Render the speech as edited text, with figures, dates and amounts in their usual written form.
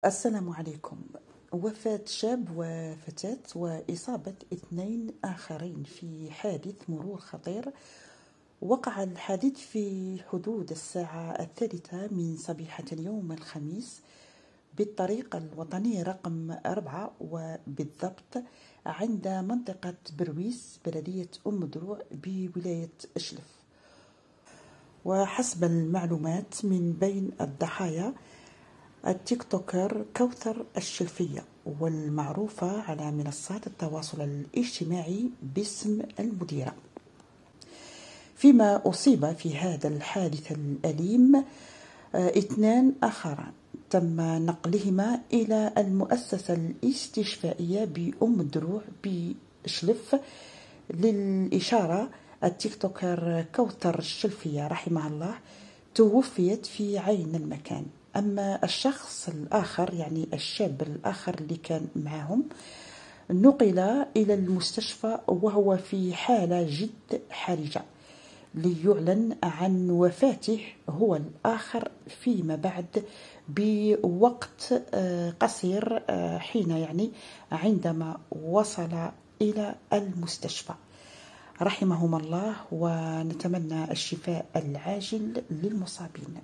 السلام عليكم. وفاة شاب وفتاة وإصابة اثنين آخرين في حادث مرور خطير. وقع الحادث في حدود الساعة 3 من صبيحة اليوم الخميس بالطريق الوطني رقم 4، وبالضبط عند منطقة برويس بلدية أم دروع بولاية إشلف. وحسب المعلومات من بين الضحايا التيك توكر كوثر الشلفية، والمعروفة على منصات التواصل الاجتماعي باسم المديرة. فيما أصيب في هذا الحادث الأليم اثنان آخران تم نقلهما إلى المؤسسة الاستشفائية بأم الدروع بشلف. للإشارة، التيك توكر كوثر الشلفية رحمها الله توفيت في عين المكان. أما الشخص الآخر، يعني الشاب الآخر اللي كان معهم، نقل إلى المستشفى وهو في حالة جد حرجة، ليعلن عن وفاته هو الآخر فيما بعد بوقت قصير، حين يعني عندما وصل إلى المستشفى. رحمهما الله، ونتمنى الشفاء العاجل للمصابين.